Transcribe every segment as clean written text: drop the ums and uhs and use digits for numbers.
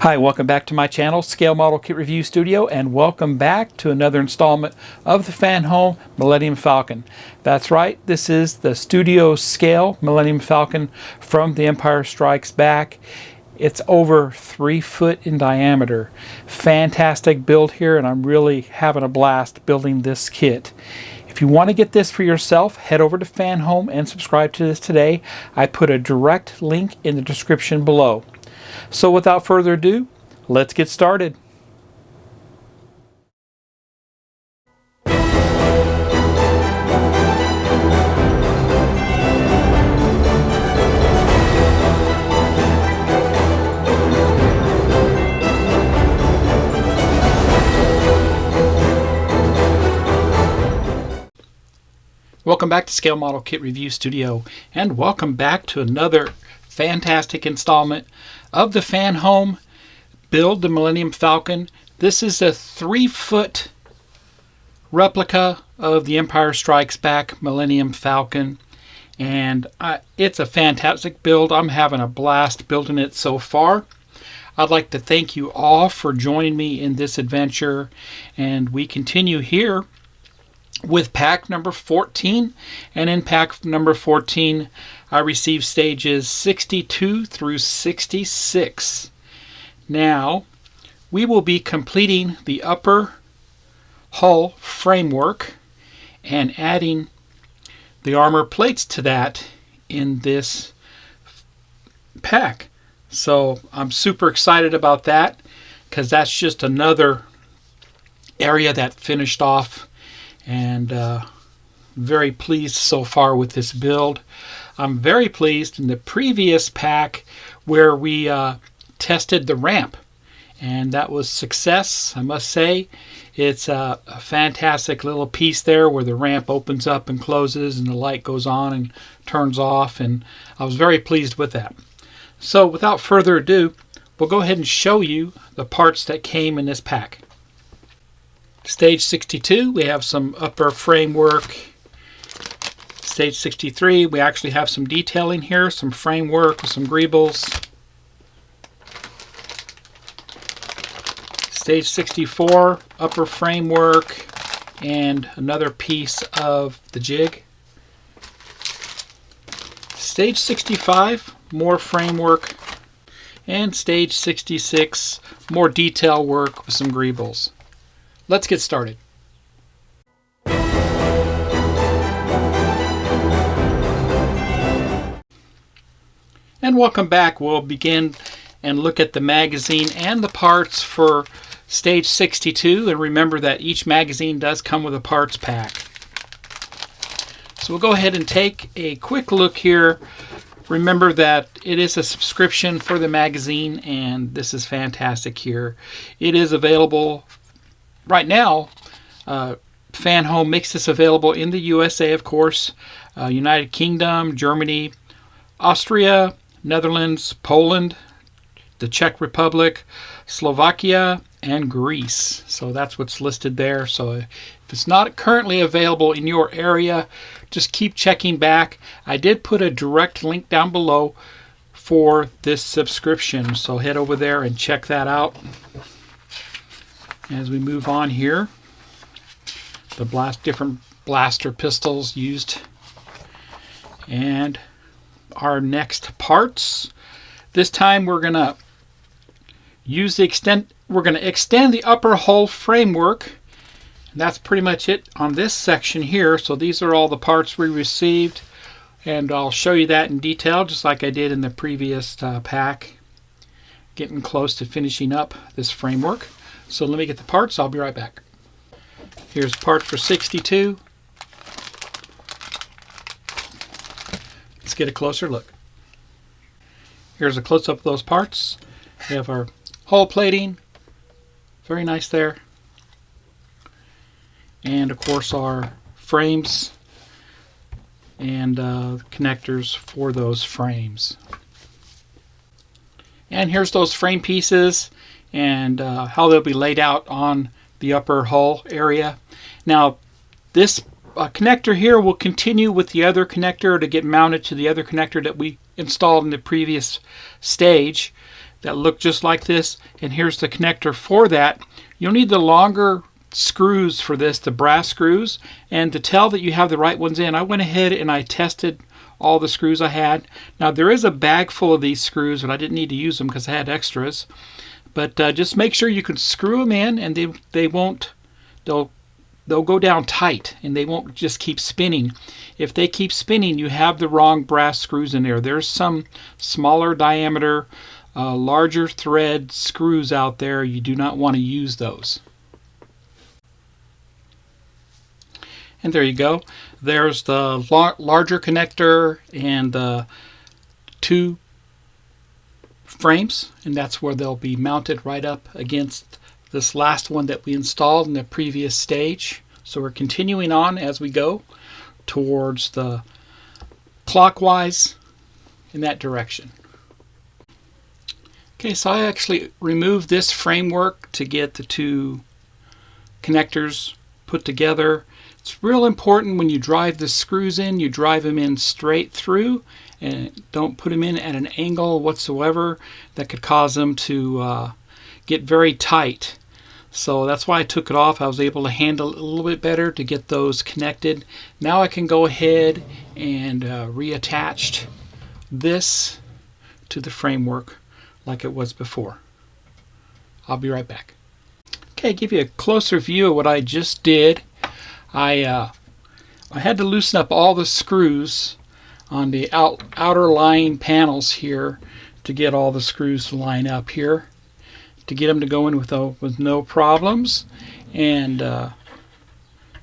Hi, welcome back to my channel, Scale Model Kit Review Studio, and welcome back to another installment of the FanHome Millennium Falcon. That's right, this is the studio scale Millennium Falcon from The Empire Strikes Back. It's over 3 foot in diameter. Fantastic build here, and I'm really having a blast building this kit. If you want to get this for yourself, head over to FanHome and subscribe to this today. I put a direct link in the description below. So without further ado, let's get started. Welcome back to Scale Model Kit Review Studio, and welcome back to another fantastic installment of the FanHome build, the Millennium Falcon. This is a 3-foot replica of the Empire Strikes Back Millennium Falcon, and it's a fantastic build. I'm having a blast building it so far. I'd like to thank you all for joining me in this adventure, and we continue here with pack number 14, and in pack number 14 I received stages 62 through 66. Now we will be completing the upper hull framework and adding the armor plates to that in this pack. So I'm super excited about that, because that's just another area that finished off, and very pleased so far with this build. I'm very pleased in the previous pack where we tested the ramp, and that was success, I must say. It's a fantastic little piece there where the ramp opens up and closes and the light goes on and turns off, and I was very pleased with that. So without further ado, we'll go ahead and show you the parts that came in this pack. Stage 62, we have some upper framework. Stage 63, we actually have some detailing here, some framework with some greebles. Stage 64, upper framework and another piece of the jig. Stage 65, more framework. And stage 66, more detail work with some greebles. Let's get started. And welcome back. We'll begin and look at the magazine and the parts for stage 62. And remember that each magazine does come with a parts pack. So we'll go ahead and take a quick look here. Remember that it is a subscription for the magazine, and this is fantastic here. It is available right now. FanHome makes this available in the USA, of course, United Kingdom, Germany, Austria, Netherlands, Poland, the Czech Republic, Slovakia, and Greece. So that's what's listed there. So if it's not currently available in your area, just keep checking back. I did put a direct link down below for this subscription, so head over there and check that out. As we move on here, the different blaster pistols used, and our next parts. This time we're going to extend the upper hull framework, and that's pretty much it on this section here. So these are all the parts we received, and I'll show you that in detail just like I did in the previous pack. Getting close to finishing up this framework. So let me get the parts. I'll be right back. Here's parts for 62. Let's get a closer look. Here's a close-up of those parts. We have our hull plating. Very nice there. And of course our frames and connectors for those frames. And here's those frame pieces and how they'll be laid out on the upper hull area. Now this connector here will continue with the other connector to get mounted to the other connector that we installed in the previous stage. that look just like this, and here's the connector for that. You'll need the longer screws for this, the brass screws, and to tell that you have the right ones in, I went ahead and I tested all the screws I had. Now there is a bag full of these screws, but I didn't need to use them because I had extras. But just make sure you can screw them in, and they'll go down tight, and they won't just keep spinning. If they keep spinning, you have the wrong brass screws in there. There's some smaller diameter, larger thread screws out there. You do not want to use those. And there you go. There's the larger connector and the two frames, and that's where they'll be mounted right up against this last one that we installed in the previous stage. So we're continuing on as we go towards the clockwise in that direction. Okay, so I actually removed this framework to get the two connectors put together. It's real important when you drive the screws in, you drive them in straight through and don't put them in at an angle whatsoever that could cause them to get very tight. So that's why I took it off. I was able to handle it a little bit better to get those connected. Now I can go ahead and reattach this to the framework like it was before. I'll be right back. Okay, give you a closer view of what I just did. I had to loosen up all the screws on the outer lying panels here to get all the screws to line up here, to get them to go in with no problems. And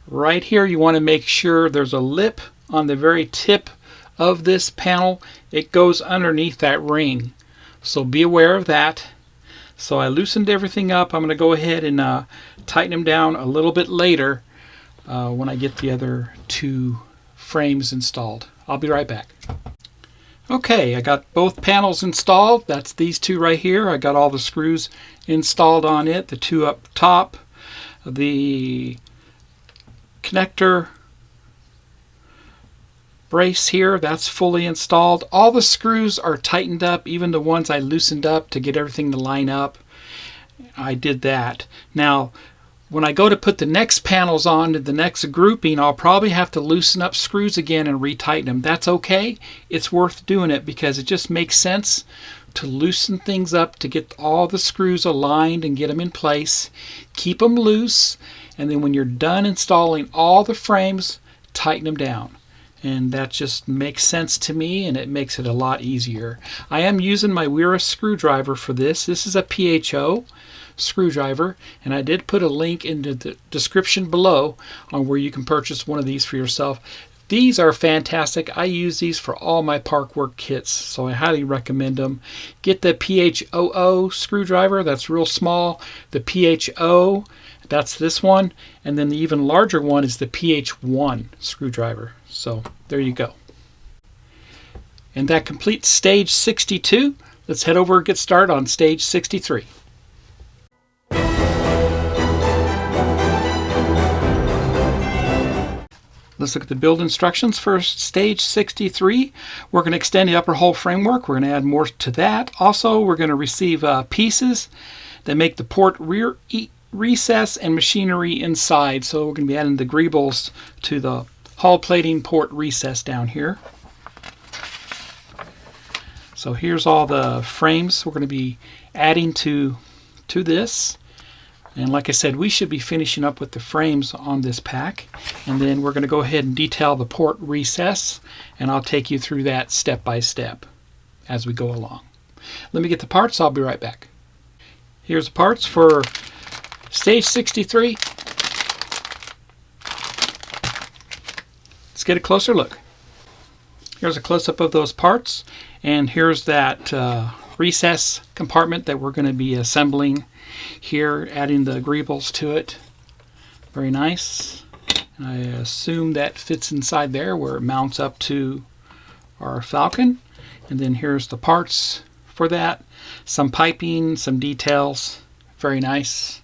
right here you want to make sure there's a lip on the very tip of this panel. It goes underneath that ring, so be aware of that. So I loosened everything up. I'm going to go ahead and tighten them down a little bit later when I get the other two frames installed. I'll be right back. Okay, I got both panels installed. That's these two right here. I got all the screws installed on it, the two up top, the connector brace here, that's fully installed. All the screws are tightened up, even the ones I loosened up to get everything to line up. I did that. Now when I go to put the next panels on to the next grouping, I'll probably have to loosen up screws again and retighten them. That's okay. It's worth doing it because it just makes sense to loosen things up to get all the screws aligned and get them in place. Keep them loose, and then when you're done installing all the frames, tighten them down. And that just makes sense to me, and it makes it a lot easier. I am using my Wera screwdriver for this. This is a PHO screwdriver, and I did put a link in the description below on where you can purchase one of these for yourself. These are fantastic. I use these for all my park work kits, so I highly recommend them. Get the PHOO screwdriver, that's real small. The PHO, that's this one, and then the even larger one is the PH1 screwdriver. So there you go. And that completes stage 62. Let's head over and get started on stage 63. Let's look at the build instructions for stage 63. We're going to extend the upper hull framework. We're going to add more to that. Also, we're going to receive pieces that make the port rear recess and machinery inside. So we're going to be adding the greebles to the hull plating port recess down here. So here's all the frames we're going to be adding to this. And like I said, we should be finishing up with the frames on this pack. And then we're going to go ahead and detail the port recess. And I'll take you through that step by step as we go along. Let me get the parts. I'll be right back. Here's the parts for stage 63. Let's get a closer look. Here's a close-up of those parts. And here's that recess compartment that we're going to be assembling here, adding the greebles to it. Very nice. And I assume that fits inside there where it mounts up to our Falcon. And then here's the parts for that. Some piping, some details. Very nice.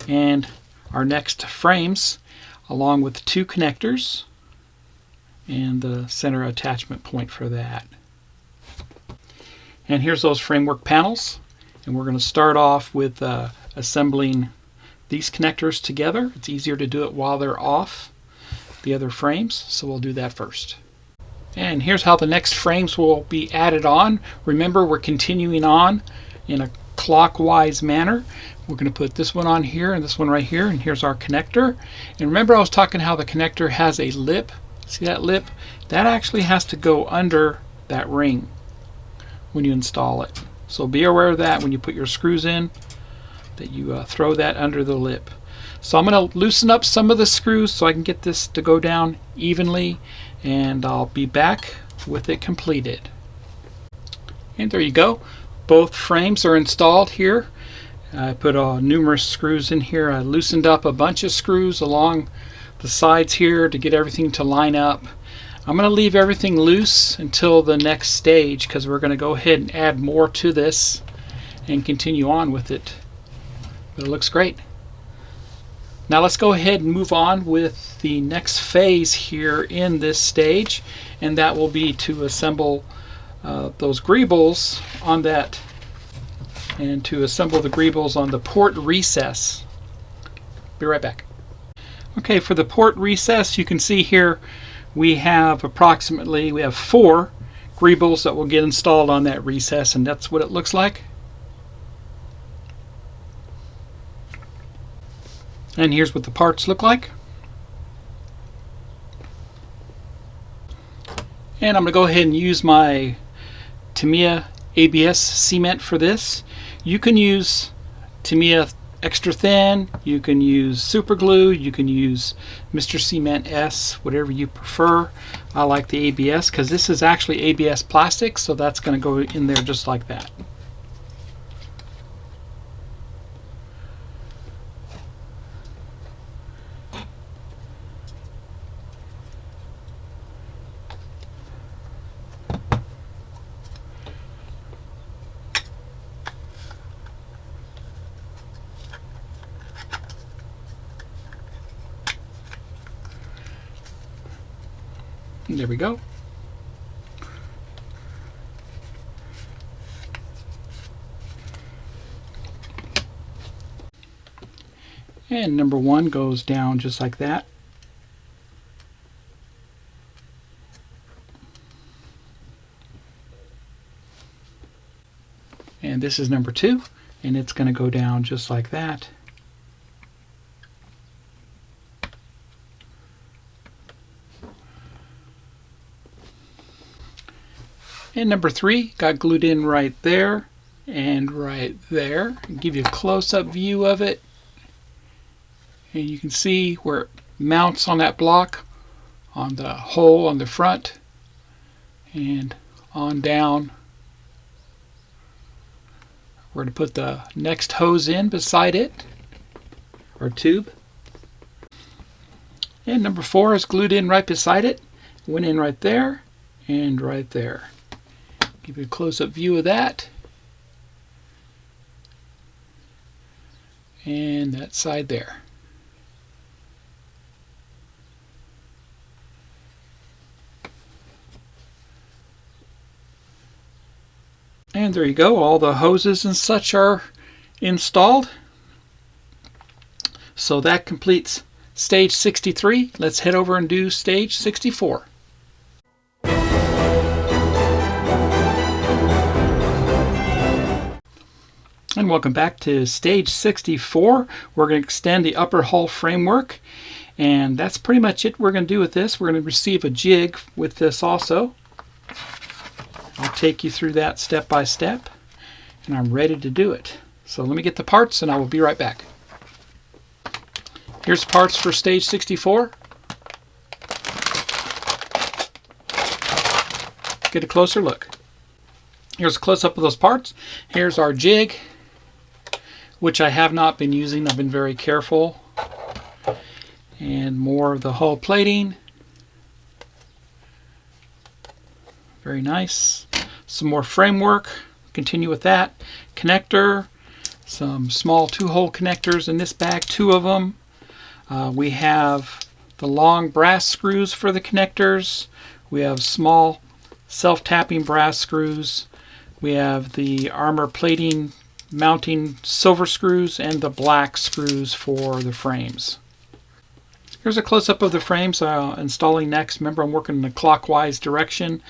And our next frames, along with two connectors and the center attachment point for that. And here's those framework panels. And we're going to start off with assembling these connectors together. It's easier to do it while they're off the other frames, so we'll do that first. And here's how the next frames will be added on. Remember, we're continuing on in a clockwise manner. We're going to put this one on here and this one right here, and here's our connector. And remember, I was talking how the connector has a lip. See that lip? That actually has to go under that ring when you install it. So be aware of that when you put your screws in, that you throw that under the lip. So I'm going to loosen up some of the screws so I can get this to go down evenly, and I'll be back with it completed. And there you go. Both frames are installed here. I put numerous screws in here. I loosened up a bunch of screws along the sides here to get everything to line up. I'm going to leave everything loose until the next stage, because we're going to go ahead and add more to this and continue on with it. But it looks great. Now let's go ahead and move on with the next phase here in this stage, and that will be to assemble those greebles on that, and to assemble the greebles on the port recess. Be right back. Okay, for the port recess, you can see here we have 4 greebles that will get installed on that recess, and that's what it looks like. And here's what the parts look like. And I'm going to go ahead and use my Tamiya ABS cement for this. You can use Tamiya extra thin, you can use super glue, you can use Mr. Cement S, whatever you prefer. I like the ABS because this is actually ABS plastic, so that's going to go in there just like that. There we go. And number 1 goes down just like that. And this is number 2, and it's going to go down just like that. And number 3 got glued in right there and right there. I'll give you a close-up view of it. And you can see where it mounts on that block, on the hole on the front, and on down. We're going to put the next hose in beside it, or tube. And number 4 is glued in right beside it. Went in right there and right there. Give you a close-up view of that. And that side there. And there you go. All the hoses and such are installed. So that completes stage 63. Let's head over and do stage 64. And welcome back to stage 64. We're going to extend the upper hull framework, and that's pretty much it we're going to do with this. We're going to receive a jig with this also. I'll take you through that step by step, and I'm ready to do it. So let me get the parts and I will be right back. Here's the parts for stage 64. Get a closer look. Here's a close-up of those parts. Here's our jig, which I have not been using. I've been very careful. And more of the hull plating. Very nice. Some more framework. Continue with that. Connector. Some small 2-hole connectors in this bag, 2 of them. We have the long brass screws for the connectors. We have small self-tapping brass screws. We have the armor plating mounting silver screws and the black screws for the frames. Here's a close-up of the frames installing next. Remember, I'm working in a clockwise direction,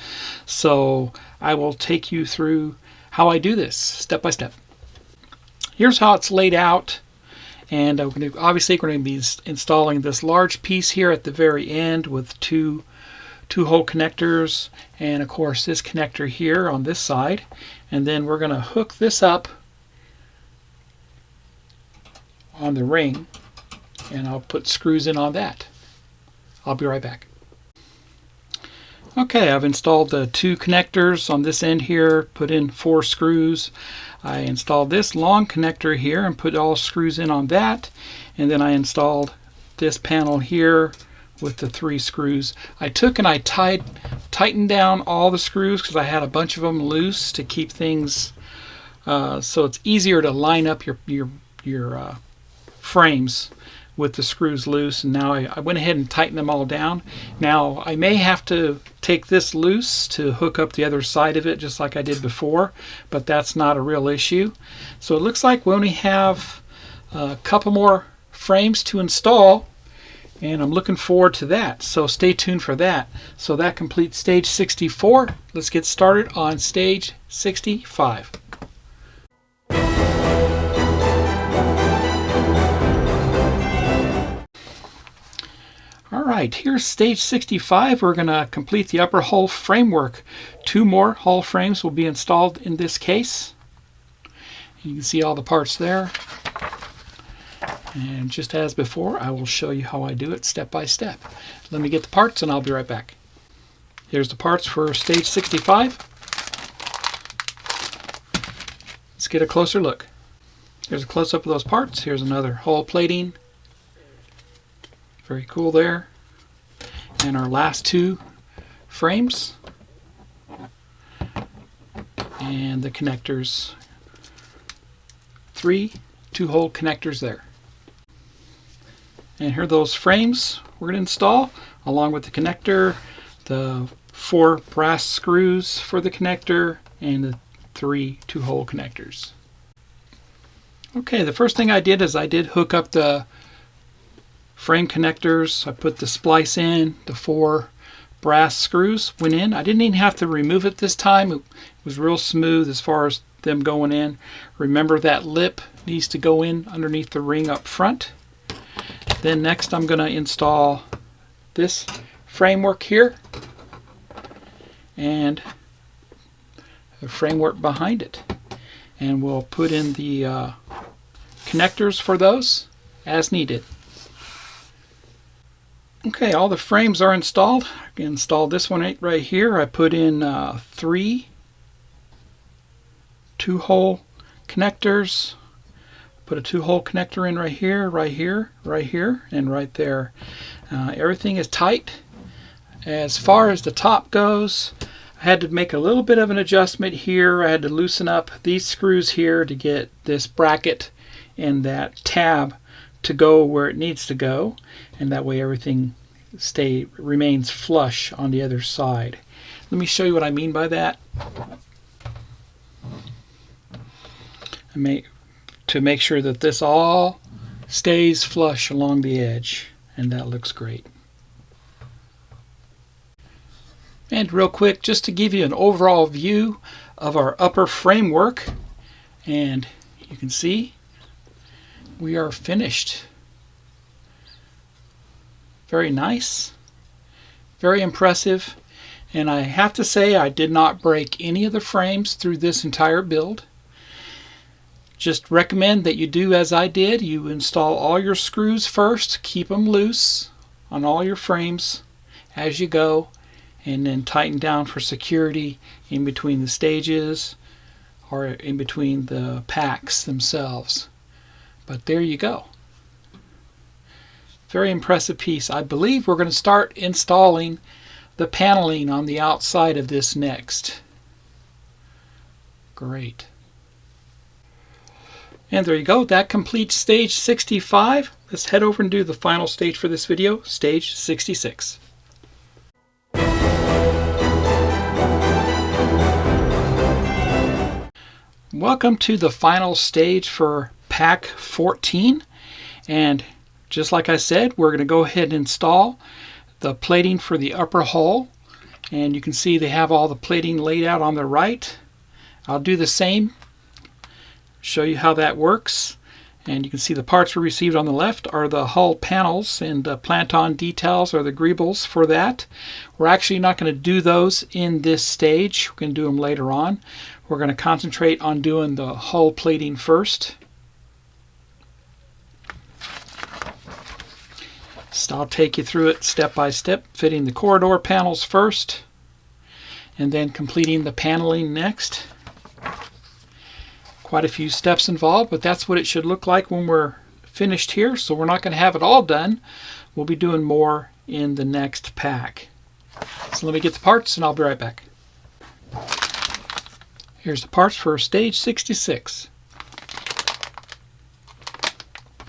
so I will take you through how I do this step by step. Here's how it's laid out, and obviously we're going to be installing this large piece here at the very end with two hole connectors, and of course this connector here on this side, and then we're going to hook this up on the ring, and I'll put screws in on that. I'll be right back. Okay, I've installed the two connectors on this end here, put in 4 screws. I installed this long connector here and put all screws in on that, and then I installed this panel here with the 3 screws. I took and I tightened down all the screws because I had a bunch of them loose to keep things so it's easier to line up your frames with the screws loose. And now I went ahead and tightened them all down. Now I may have to take this loose to hook up the other side of it just like I did before, but that's not a real issue. So it looks like we only have a couple more frames to install, and I'm looking forward to that, so stay tuned for that. So that completes stage 64. Let's get started on stage 65. Alright, here's stage 65. We're going to complete the upper hull framework. 2 more hull frames will be installed in this case. You can see all the parts there. And just as before, I will show you how I do it step by step. Let me get the parts and I'll be right back. Here's the parts for stage 65. Let's get a closer look. Here's a close-up of those parts. Here's another hull plating. Very cool there. And our last 2 frames. And the connectors. 3 2-hole connectors there. And here are those frames we're going to install, along with the connector, the 4 brass screws for the connector, and the 3 2-hole connectors. Okay, the first thing I did is I did hook up the frame connectors. I put the splice in, the 4 brass screws went in. I didn't even have to remove it this time. It was real smooth as far as them going in. Remember that lip needs to go in underneath the ring up front. Then next I'm going to install this framework here and the framework behind it. And we'll put in the connectors for those as needed. Okay, all the frames are installed. I installed this one right here. I put in 3 2-hole connectors. Put a 2-hole connector in right here, right here, right here, and right there. Everything is tight. As far as the top goes, I had to make a little bit of an adjustment here. I had to loosen up these screws here to get this bracket and that tab to go where it needs to go, and that way everything remains flush on the other side. Let me show you what I mean by that. To make sure that this all stays flush along the edge, and that looks great. And real quick, just to give you an overall view of our upper framework, and you can see we are finished. Very nice, very impressive, and I have to say I did not break any of the frames through this entire build. Just recommend that you do as I did. You install all your screws first, keep them loose on all your frames as you go, and then tighten down for security in between the stages or in between the packs themselves. But there you go. Very impressive piece. I believe we're going to start installing the paneling on the outside of this next. Great. And there you go. That completes stage 65. Let's head over and do the final stage for this video, stage 66. Welcome to the final stage for pack 14, and just like I said, we're going to go ahead and install the plating for the upper hull, and you can see they have all the plating laid out on the right. I'll do the same, show you how that works, and you can see the parts we received on the left are the hull panels, and the plant-on details are the greebles for that. We're actually not going to do those in this stage. We're going to do them later on. We're going to concentrate on doing the hull plating first. So I'll take you through it step by step, fitting the corridor panels first, and then completing the paneling next. Quite a few steps involved, but that's what it should look like when we're finished here. So we're not going to have it all done. We'll be doing more in the next pack. So let me get the parts and I'll be right back. Here's the parts for stage 66.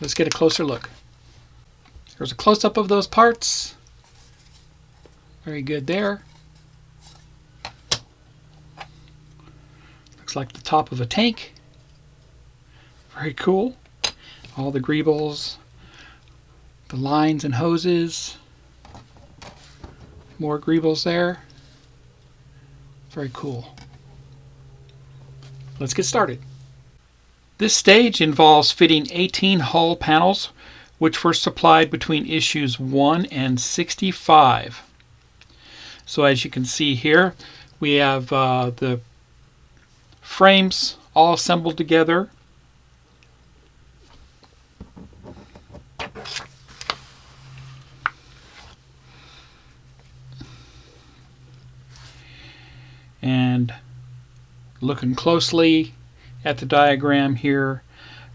Let's get a closer look. Here's a close-up of those parts. Very good there. Looks like the top of a tank. Very cool. All the greebles, the lines and hoses. More greebles there. Very cool. Let's get started. This stage involves fitting 18 hull panels, which were supplied between issues 1 and 65. So as you can see here, we have the frames all assembled together. And looking closely at the diagram here,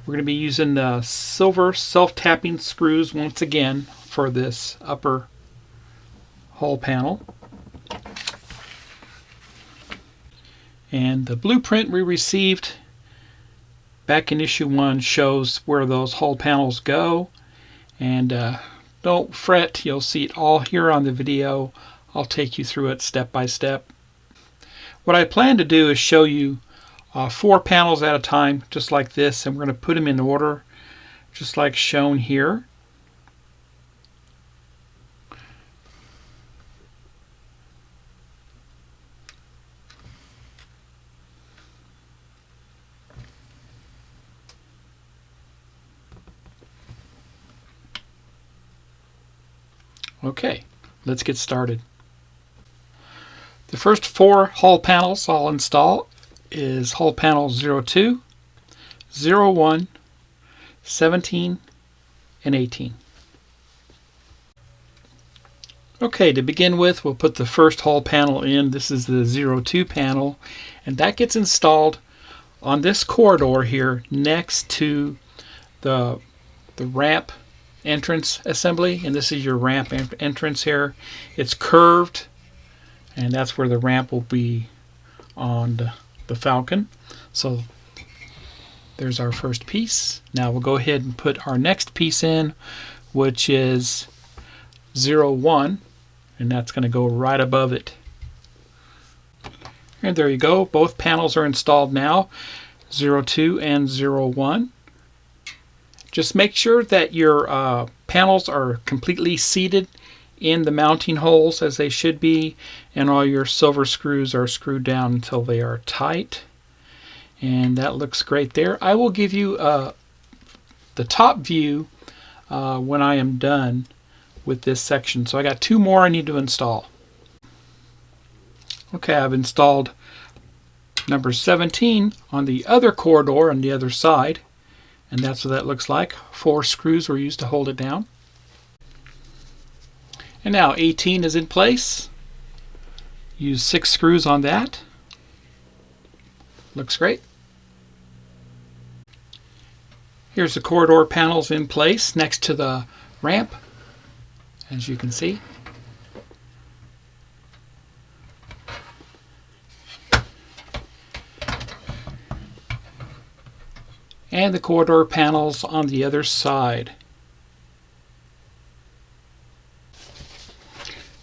we're going to be using the silver self-tapping screws once again for this upper hull panel. And the blueprint we received back in issue 1 shows where those hull panels go. And don't fret, you'll see it all here on the video. I'll take you through it step by step. What I plan to do is show you 4 panels at a time, just like this, and we're going to put them in order, just like shown here. Okay, let's get started. The first 4 hull panels I'll install is hull panel 02, 01, 17, and 18. Okay, to begin with, we'll put the first hull panel in. This is the 02 panel, and that gets installed on this corridor here next to the ramp entrance assembly, and this is your ramp entrance here. It's curved, and that's where the ramp will be on the Falcon. So there's our first piece. Now we'll go ahead and put our next piece in, which is 01, and that's going to go right above it. And there you go. Both panels are installed now, 02 and 01. Just make sure that your panels are completely seated in the mounting holes as they should be, and all your silver screws are screwed down until they are tight. And that looks great there. I will give you the top view when I am done with this section. So I got 2 more I need to install. Okay, I've installed number 17 on the other corridor on the other side, and that's what that looks like. 4 screws were used to hold it down. And now 18 is in place. Use 6 screws on that. Looks great. Here's the corridor panels in place next to the ramp, as you can see. And the corridor panels on the other side.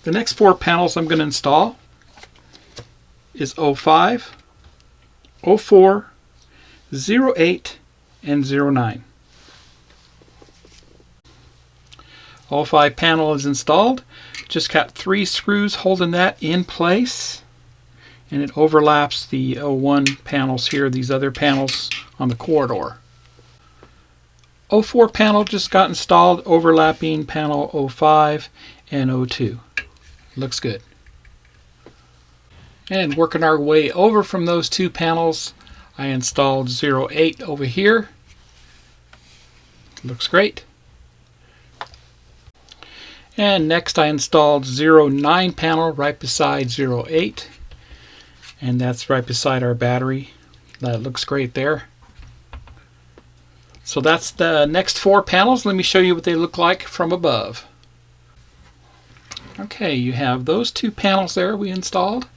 The next 4 panels I'm going to install is 05, 04, 08, and 09. All 5 panels is installed. Just got 3 screws holding that in place, and it overlaps the 01 panels here, these other panels on the corridor. 04 panel just got installed, overlapping panel 05 and 02. Looks good. And working our way over from those 2 panels, I installed 08 over here. Looks great. And next I installed 09 panel right beside 08. And that's right beside our battery. That looks great there. So that's the next 4 panels. Let me show you what they look like from above. Okay, you have those 2 panels there we installed.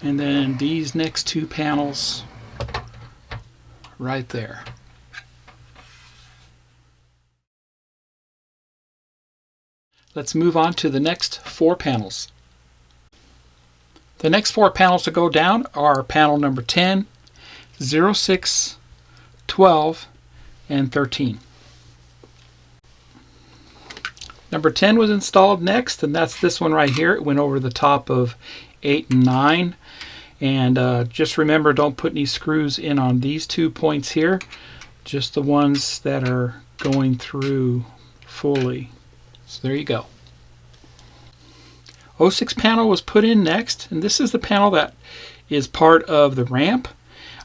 And then these next 2 panels right there. Let's move on to the next 4 panels. The next 4 panels to go down are panel number 10, 06, 12, and 13. Number 10 was installed next, and that's this one right here. It went over the top of 8 and 9. And just remember, don't put any screws in on these 2 points here, just the ones that are going through fully. So there you go. 06 panel was put in next, and this is the panel that is part of the ramp.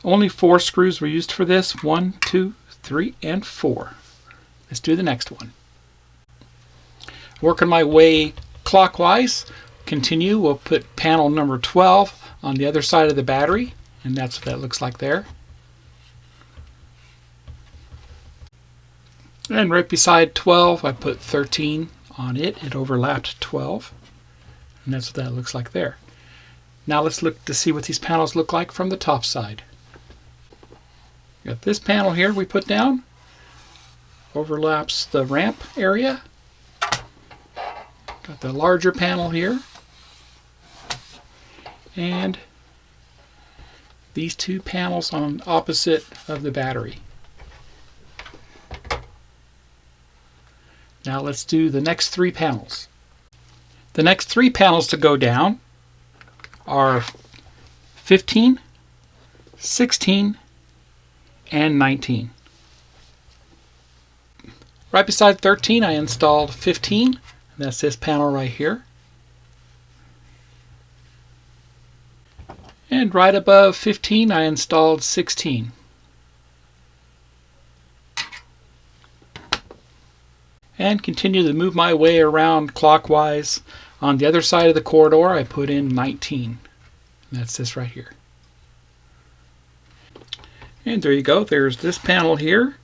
Only 4 screws were used for this. 1, 2, 3, and 4. Let's do the next one. Working my way clockwise. Continue. We'll put panel number 12 on the other side of the battery, and that's what that looks like there. And right beside 12, I put 13 on it. It overlapped 12, and that's what that looks like there. Now let's look to see what these panels look like from the top side. Got this panel here we put down. Overlaps the ramp area. Got the larger panel here. And these 2 panels on opposite of the battery. Now let's do the next 3 panels. The next 3 panels to go down are 15, 16, and 19. Right beside 13 I installed 15, and that's this panel right here. And right above 15 I installed 16. And continue to move my way around clockwise. On the other side of the corridor I put in 19. And that's this right here. And there you go. There's this panel here.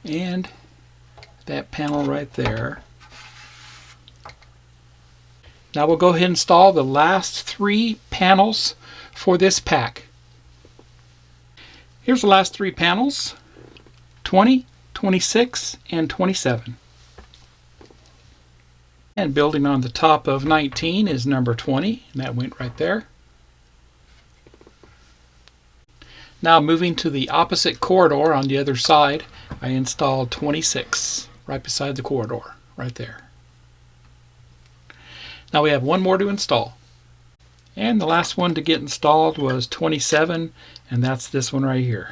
And that panel right there. Now we'll go ahead and install the last 3 panels for this pack. Here's the last 3 panels, 20, 26, and 27. And building on the top of 19 is number 20, and that went right there. Now moving to the opposite corridor on the other side, I installed 26 right beside the corridor, right there. Now we have 1 more to install. And the last one to get installed was 27, and that's this one right here.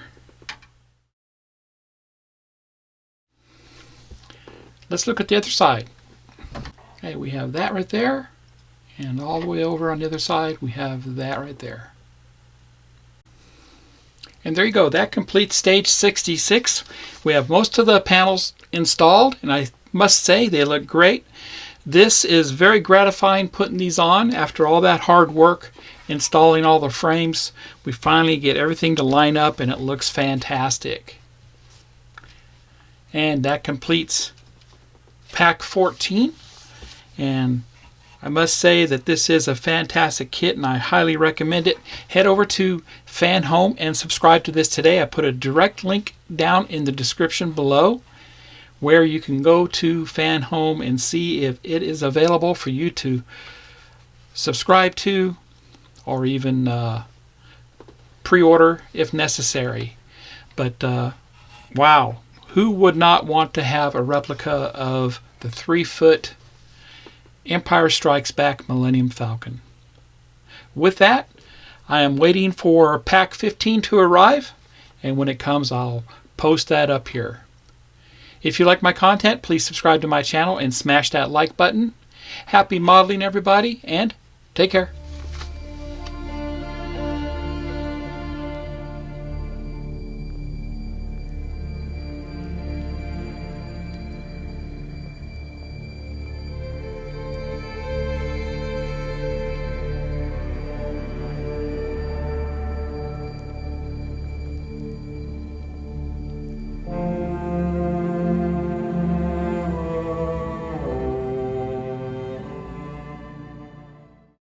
Let's look at the other side. Okay, we have that right there, and all the way over on the other side we have that right there. And there you go. That completes stage 66. We have most of the panels installed, and I must say they look great. This is very gratifying putting these on after all that hard work installing all the frames. We finally get everything to line up and it looks fantastic. And that completes pack 14, and I must say that this is a fantastic kit and I highly recommend it. Head over to FanHome and subscribe to this today. I put a direct link down in the description below where you can go to FanHome and see if it is available for you to subscribe to or even pre-order if necessary. But wow, who would not want to have a replica of the 3-foot Empire Strikes Back Millennium Falcon? With that, I am waiting for pack 15 to arrive, and when it comes, I'll post that up here. If you like my content, please subscribe to my channel and smash that like button. Happy modeling, everybody, and take care.